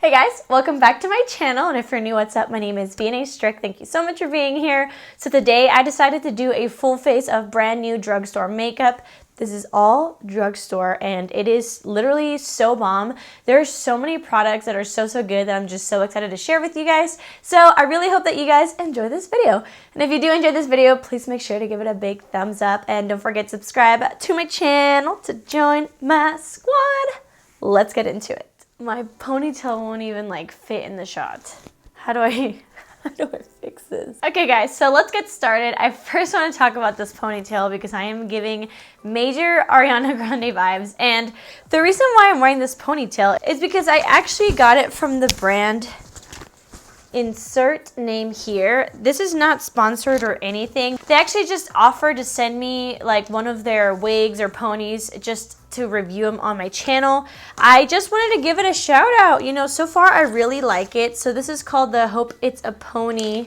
Hey guys, welcome back to my channel, and if you're new, what's up? My name is vianney.strick. Thank you so much for being here. So today I decided to do a full face of brand new drugstore makeup. This is all drugstore and it is literally so bomb. There's so many products that are so good that I'm just so excited to share with you guys. So I really hope that you guys enjoy this video. And if you do enjoy this video, please make sure to give it a big thumbs up and don't forget to subscribe to my channel to join my squad. Let's get into it. My ponytail won't even like fit in the shot. How do I fix this? Okay guys, so let's get started. I first want to talk about this ponytail because I am giving major Ariana Grande vibes. And the reason why I'm wearing this ponytail is because I actually got it from the brand. Insert name here. This is not sponsored or anything. They actually just offered to send me like one of their wigs or ponies just to review them on my channel. I just wanted to give it a shout out. You know, so far I really like it. So this is called the Hope It's a Pony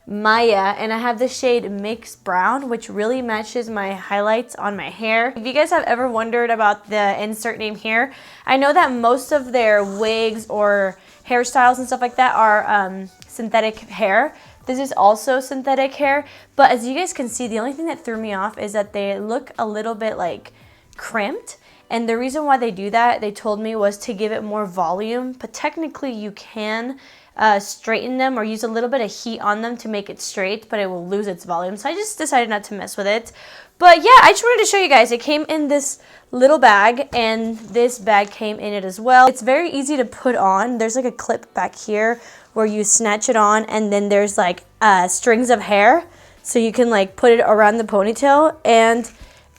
Miya, and I have the shade Mixed Brown, which really matches my highlights on my hair. If you guys have ever wondered about the insert name here, I know that most of their wigs or hairstyles and stuff like that are synthetic hair. This is also synthetic hair, but as you guys can see, the only thing that threw me off is that they look a little bit like crimped. And the reason why they do that, they told me, was to give it more volume, but technically you can straighten them or use a little bit of heat on them to make it straight, but it will lose its volume. So I just decided not to mess with it. But yeah, I just wanted to show you guys. It came in this little bag, and this bag came in it as well. It's very easy to put on. There's like a clip back here where you snatch it on, and then there's like strings of hair, so you can like put it around the ponytail, and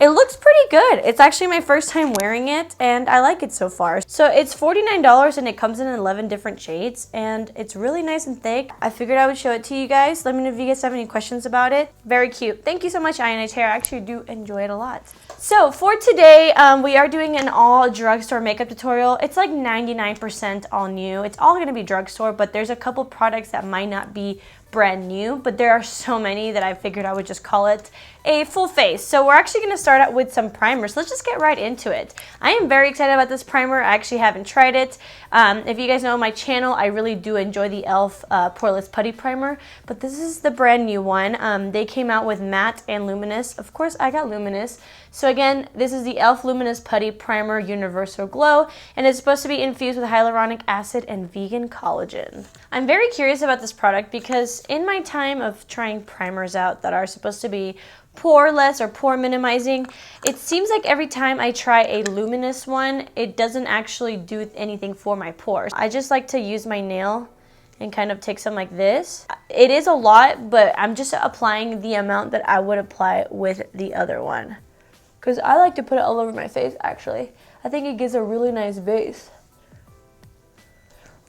it looks pretty good. It's actually my first time wearing it, and I like it so far. So it's $49, and it comes in 11 different shades, and it's really nice and thick. I figured I would show it to you guys. Let me know if you guys have any questions about it. Very cute. Thank you so much, Eyeliner. I actually do enjoy it a lot. So for today, we are doing an all drugstore makeup tutorial. It's like 99% all new. It's all gonna be drugstore, but there's a couple products that might not be brand new, but there are so many that I figured I would just call it a full face. So we're actually going to start out with some primers. Let's just get right into it. I am very excited about this primer. I actually haven't tried it. If you guys know my channel, I really do enjoy the E.L.F. Poreless Putty Primer, but this is the brand new one. They came out with matte and luminous. Of course, I got luminous. So again, this is the E.L.F. Luminous Putty Primer Universal Glow, and it's supposed to be infused with hyaluronic acid and vegan collagen. I'm very curious about this product because in my time of trying primers out that are supposed to be poreless or pore minimizing, it seems like every time I try a luminous one, it doesn't actually do anything for my pores. I just like to use my nail and kind of take some like this. It is a lot, but I'm just applying the amount that I would apply with the other one, because I like to put it all over my face actually. I think it gives a really nice base.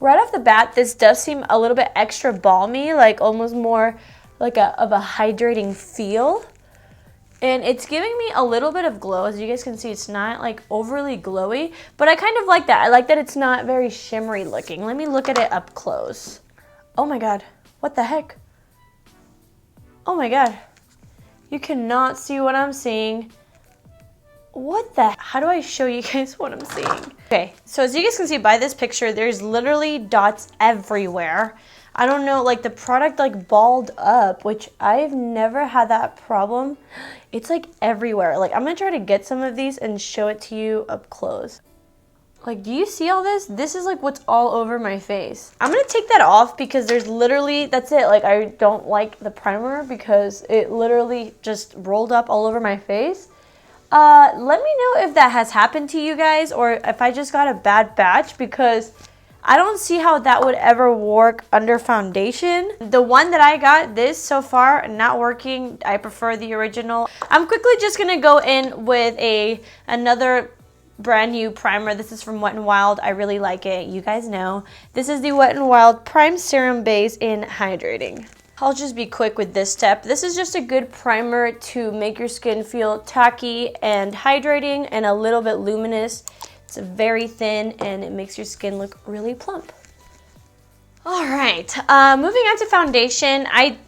Right off the bat, this does seem a little bit extra balmy, like almost more like of a hydrating feel. And it's giving me a little bit of glow. As you guys can see, it's not like overly glowy, but I kind of like that. I like that it's not very shimmery looking. Let me look at it up close. Oh my God, what the heck? Oh my God, you cannot see what I'm seeing. What the, how do I show you guys what I'm seeing? Okay, so as you guys can see by this picture, there's literally dots everywhere. I don't know, like the product like balled up, which I've never had that problem. It's like everywhere. Like I'm gonna try to get some of these and show it to you up close. Like, do you see all this? This is like what's all over my face. I'm gonna take that off because there's literally, that's it. Like I don't like the primer because it literally just rolled up all over my face. Let me know if that has happened to you guys or if I just got a bad batch, because I don't see how that would ever work under foundation. The one that I got, this so far, not working. I prefer the original. I'm quickly just gonna go in with another brand new primer. This is from Wet n Wild. I really like it. You guys know. This is the Wet n Wild Prime Serum Base in Hydrating. I'll just be quick with this step. This is just a good primer to make your skin feel tacky and hydrating and a little bit luminous. It's very thin and it makes your skin look really plump. All right, moving on to foundation. I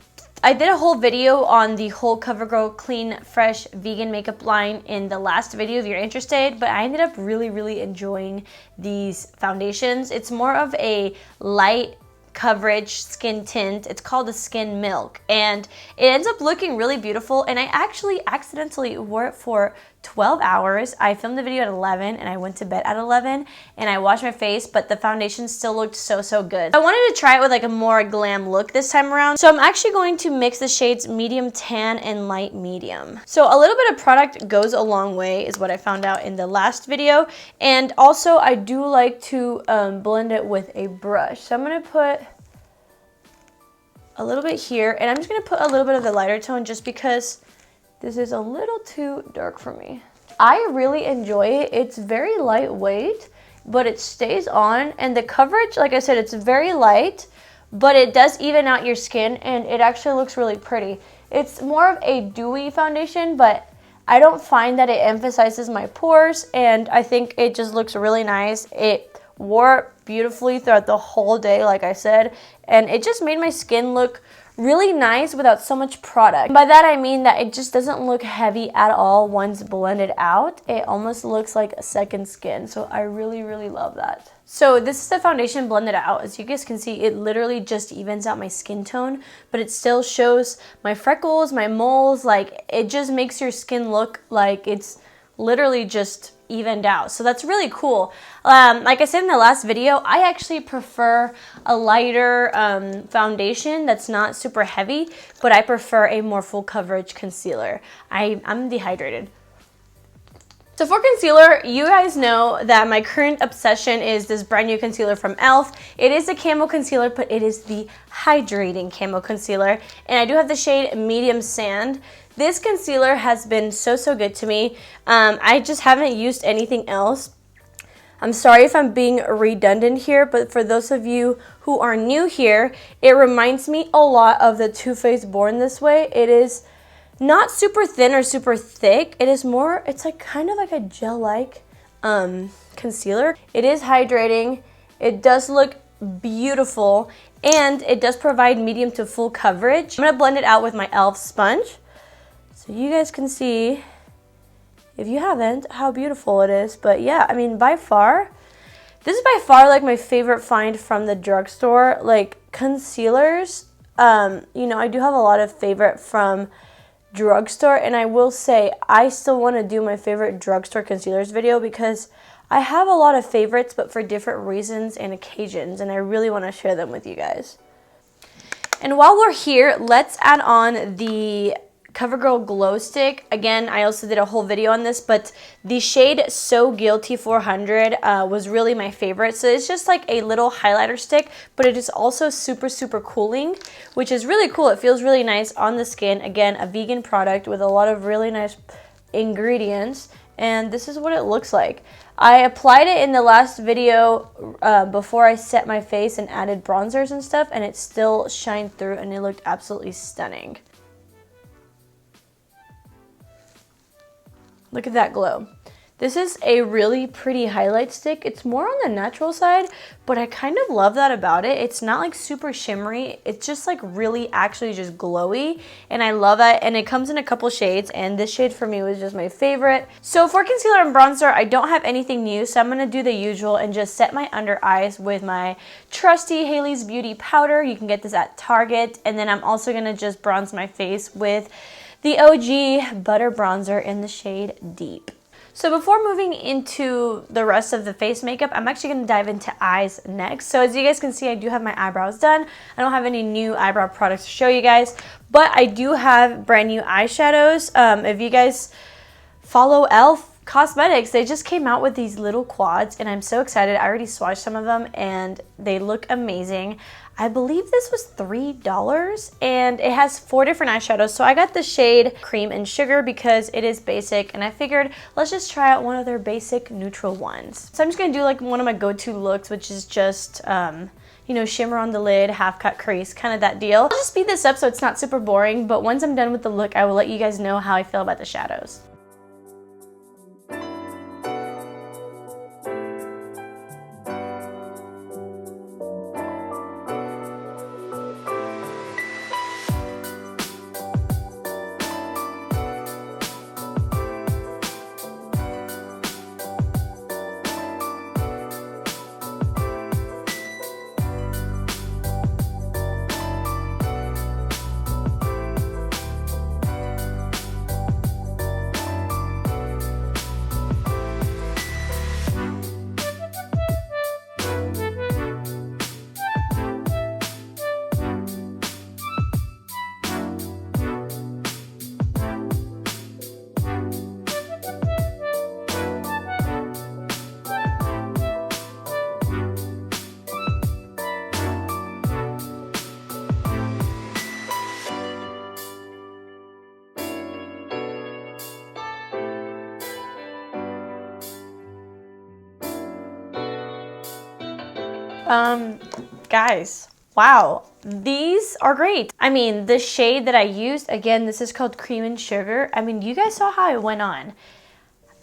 I did a whole video on the whole CoverGirl Clean Fresh Vegan Makeup line in the last video if you're interested, but I ended up really enjoying these foundations. It's more of a light coverage skin tint. It's called the Skin Milk, and it ends up looking really beautiful, and I actually accidentally wore it for 12 hours. I filmed the video at 11 and I went to bed at 11 and I washed my face, but the foundation still looked so good. I wanted to try it with like a more glam look this time around, so I'm actually going to mix the shades medium tan and light medium. So a little bit of product goes a long way is what I found out in the last video, and also I do like to blend it with a brush. So I'm going to put a little bit here, and I'm just going to put a little bit of the lighter tone just because this is a little too dark for me. I really enjoy it. It's very lightweight, but it stays on, and the coverage, like I said, it's very light, but it does even out your skin, and it actually looks really pretty. It's more of a dewy foundation, but I don't find that it emphasizes my pores, and I think it just looks really nice. It wore beautifully throughout the whole day, like I said, and it just made my skin look really nice without so much product. By that I mean that it just doesn't look heavy at all once blended out. It almost looks like a second skin, so I really love that. So this is the foundation blended out. As you guys can see, it literally just evens out my skin tone, but it still shows my freckles, my moles. Like, it just makes your skin look like it's literally just evened out. So that's really cool. Like I said in the last video, I actually prefer a lighter foundation that's not super heavy, but I prefer a more full coverage concealer. I'm dehydrated. So for concealer, you guys know that my current obsession is this brand new concealer from E.L.F. It is a camo concealer, but it is the hydrating camo concealer, and I do have the shade Medium Sand. This concealer has been so good to me. I just haven't used anything else. I'm sorry if I'm being redundant here, but for those of you who are new here, it reminds me a lot of the Too Faced Born This Way. It is not super thin or super thick. It is more, it's like kind of like a gel-like concealer. It is hydrating. It does look beautiful, and it does provide medium to full coverage. I'm gonna blend it out with my E.L.F. sponge, so you guys can see, if you haven't, how beautiful it is. But yeah, I mean, by far, this is by far like my favorite find from the drugstore. Like concealers, you know, I do have a lot of favorite from drugstore, and I will say I still want to do my favorite drugstore concealers video because I have a lot of favorites, but for different reasons and occasions, and I really want to share them with you guys. And while we're here, let's add on the CoverGirl Glow Stick. Again, I also did a whole video on this, but the shade So Guilty 400 was really my favorite. So it's just like a little highlighter stick, but it is also super cooling, which is really cool. It feels really nice on the skin. Again, a vegan product with a lot of really nice ingredients, and this is what it looks like. I applied it in the last video before I set my face and added bronzers and stuff, and it still shined through, and it looked absolutely stunning. Look at that glow. This is a really pretty highlight stick. It's more on the natural side, but I kind of love that about it. It's not like super shimmery. It's just like really actually just glowy, and I love that. And it comes in a couple shades, and this shade for me was just my favorite. So for concealer and bronzer, I don't have anything new, so I'm gonna do the usual and just set my under eyes with my trusty Hailey's Beauty powder. You can get this at Target. And then I'm also gonna just bronze my face with the OG Butter Bronzer in the shade Deep. So before moving into the rest of the face makeup, I'm actually going to dive into eyes next. So as you guys can see, I do have my eyebrows done. I don't have any new eyebrow products to show you guys, but I do have brand new eyeshadows. If you guys follow E.L.F. Cosmetics, they just came out with these little quads, and I'm so excited. I already swatched some of them, and they look amazing. I believe this was $3, and it has 4 different eyeshadows. So I got the shade Cream and Sugar because it is basic, and I figured let's just try out one of their basic neutral ones. So I'm just gonna do like one of my go-to looks, which is just you know, shimmer on the lid, half cut crease, kind of that deal. I'll just speed this up so it's not super boring, but once I'm done with the look, I will let you guys know how I feel about the shadows. Guys, wow, these are great. I mean, the shade that I used, again, this is called Cream and Sugar. I mean, you guys saw how it went on.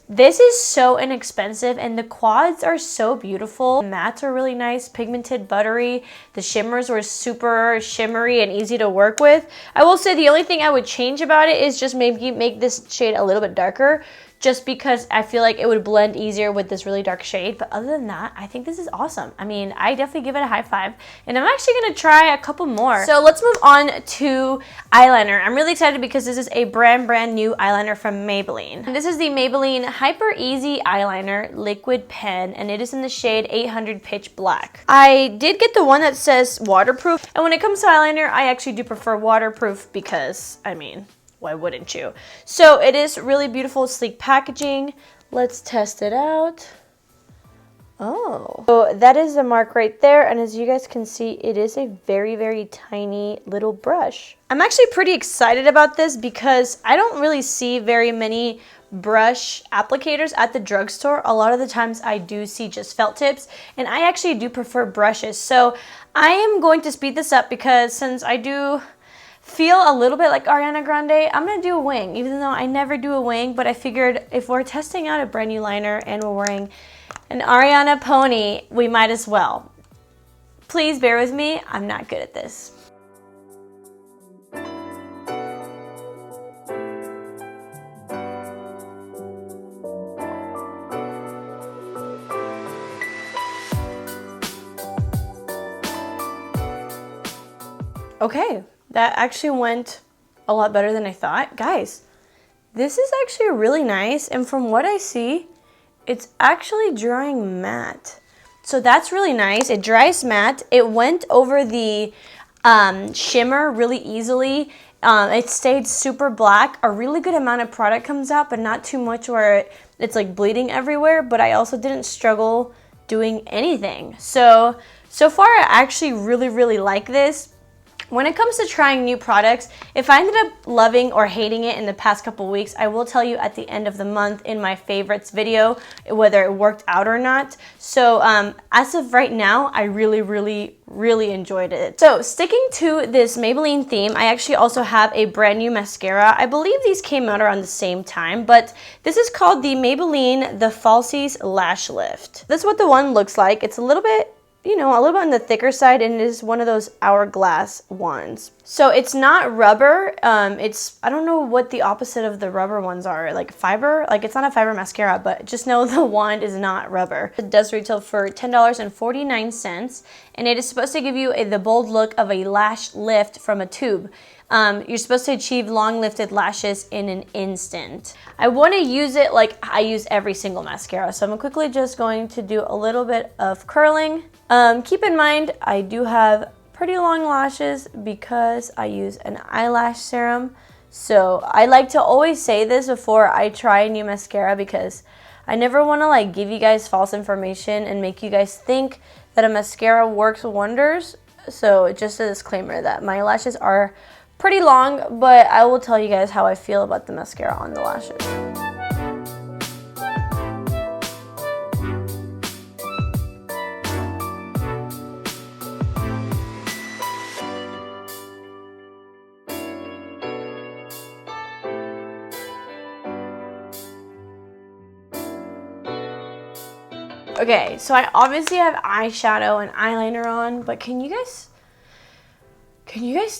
This is so inexpensive, and the quads are so beautiful. The mattes are really nice, pigmented, buttery. The shimmers were super shimmery and easy to work with. I will say the only thing I would change about it is just maybe make this shade a little bit darker, just because I feel like it would blend easier with this really dark shade. But other than that, I think this is awesome. I mean, I definitely give it a high five, and I'm actually gonna try a couple more. So let's move on to eyeliner. I'm really excited because this is a brand new eyeliner from Maybelline. And this is the Maybelline Hyper Easy Eyeliner Liquid Pen, and it is in the shade 800 Pitch Black. I did get the one that says waterproof, and when it comes to eyeliner, I actually do prefer waterproof because, I mean, why wouldn't you? So it is really beautiful, sleek packaging. Let's test it out. Oh, so that is the mark right there. And as you guys can see, it is a very, very tiny little brush. I'm actually pretty excited about this because I don't really see very many brush applicators at the drugstore. A lot of the times I do see just felt tips, and I actually do prefer brushes. So I am going to speed this up because since I do feel a little bit like Ariana Grande, I'm gonna do a wing, even though I never do a wing, but I figured if we're testing out a brand new liner and we're wearing an Ariana pony, we might as well. Please bear with me, I'm not good at this. Okay. That actually went a lot better than I thought. Guys, this is actually really nice, and from what I see, it's actually drying matte. So that's really nice. It dries matte. It went over the shimmer really easily. It stayed super black. A really good amount of product comes out, but not too much where it's like bleeding everywhere, but I also didn't struggle doing anything. So far I actually really like this. When it comes to trying new products, if I ended up loving or hating it in the past couple weeks, I will tell you at the end of the month in my favorites video whether it worked out or not. So as of right now, I really enjoyed it. So sticking to this Maybelline theme, I actually also have a brand new mascara. I believe these came out around the same time, but this is called the Maybelline The Falsies Lash Lift. This is what the one looks like. It's a little bit, you know, a little bit on the thicker side, and it is one of those hourglass ones. So it's not rubber. It's, I don't know what the opposite of the rubber ones are, like fiber. Like, it's not a fiber mascara, but just know the wand is not rubber. It does retail for $10.49, and it is supposed to give you the bold look of a lash lift from a tube. You're supposed to achieve long lifted lashes in an instant. I want to use it like I use every single mascara, so I'm quickly just going to do a little bit of curling. Keep in mind, I do have pretty long lashes because I use an eyelash serum. So I like to always say this before I try a new mascara because I never want to like give you guys false information and make you guys think that a mascara works wonders. So just a disclaimer that my lashes are pretty long, but I will tell you guys how I feel about the mascara on the lashes. Okay, so I obviously have eyeshadow and eyeliner on, but can you guys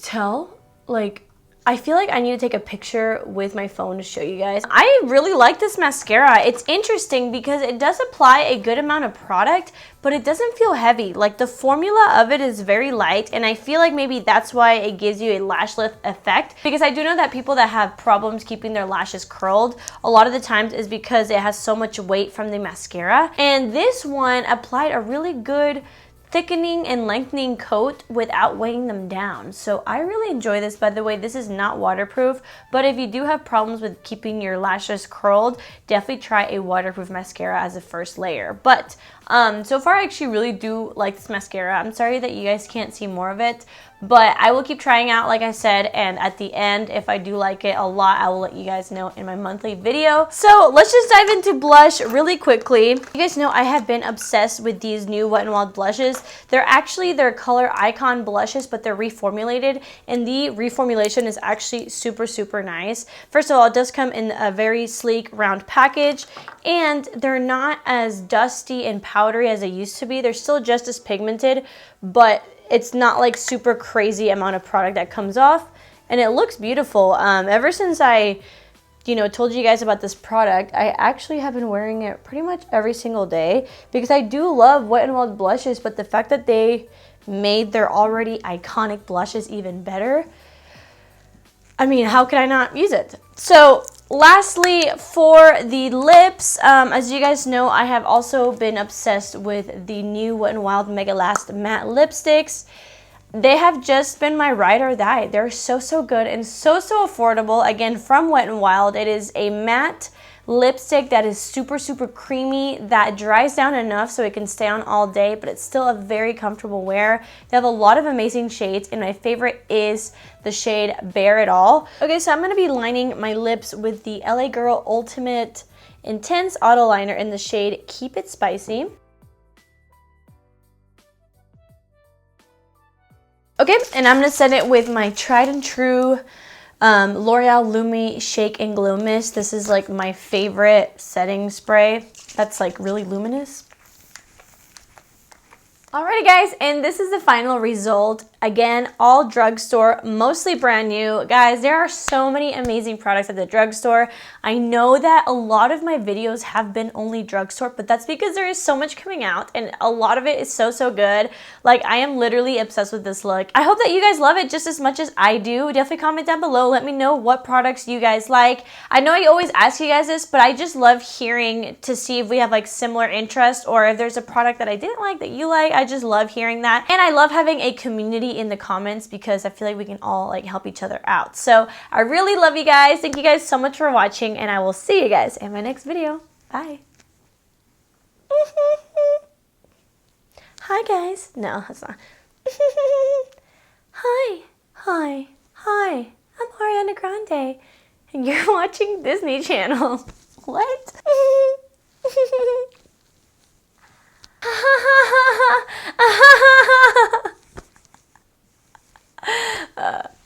tell? Like, I feel like I need to take a picture with my phone to show you guys. I really like this mascara. It's interesting because it does apply a good amount of product, but it doesn't feel heavy. Like, the formula of it is very light, and I feel like maybe that's why it gives you a lash lift effect, because I do know that people that have problems keeping their lashes curled a lot of the times is because it has so much weight from the mascara, and this one applied a really good thickening and lengthening coat without weighing them down. So I really enjoy this. By the way, this is not waterproof, but if you do have problems with keeping your lashes curled, definitely try a waterproof mascara as a first layer. But So far I actually really do like this mascara. I'm sorry that you guys can't see more of it, but I will keep trying out, like I said, and at the end, if I do like it a lot, I will let you guys know in my monthly video. So let's just dive into blush really quickly. You guys know I have been obsessed with these new Wet n Wild blushes. They're actually their color icon blushes, but they're reformulated, and the reformulation is actually super, super nice. First of all, it does come in a very sleek, round package, and they're not as dusty and powdery as they used to be. They're still just as pigmented, but it's not like super crazy amount of product that comes off, and it looks beautiful. Ever since I, told you guys about this product, I actually have been wearing it pretty much every single day because I do love Wet n Wild blushes, but the fact that they made their already iconic blushes even better, I mean, how could I not use it? So lastly, for the lips, as you guys know, I have also been obsessed with the new Wet n Wild Mega Last Matte Lipsticks. They have just been my ride or die. They're so, so good and so, so affordable. Again, from Wet n Wild, it is a matte lipstick that is super, super creamy, that dries down enough so it can stay on all day, but it's still a very comfortable wear. They have a lot of amazing shades, and my favorite is the shade Bare It All. Okay, so I'm going to be lining my lips with the LA Girl Ultimate Intense Auto Liner in the shade Keep It Spicy. Okay, and I'm going to set it with my tried and true L'Oreal Lumi Shake and Glow Mist. This is like my favorite setting spray that's like really luminous. Alrighty guys, and this is the final result. Again, all drugstore, mostly brand new. Guys, there are so many amazing products at the drugstore. I know that a lot of my videos have been only drugstore, but that's because there is so much coming out, and a lot of it is so, so good. Like, I am literally obsessed with this look. I hope that you guys love it just as much as I do. Definitely comment down below. Let me know what products you guys like. I know I always ask you guys this, but I just love hearing to see if we have like similar interests, or if there's a product that I didn't like that you like. I just love hearing that. And I love having a community in the comments because I feel like we can all like help each other out. So I really love you guys. Thank you guys so much for watching, and I will see you guys in my next video. Bye. Hi guys. No, that's not. Hi. Hi. Hi. I'm Ariana Grande, and you're watching Disney Channel. What?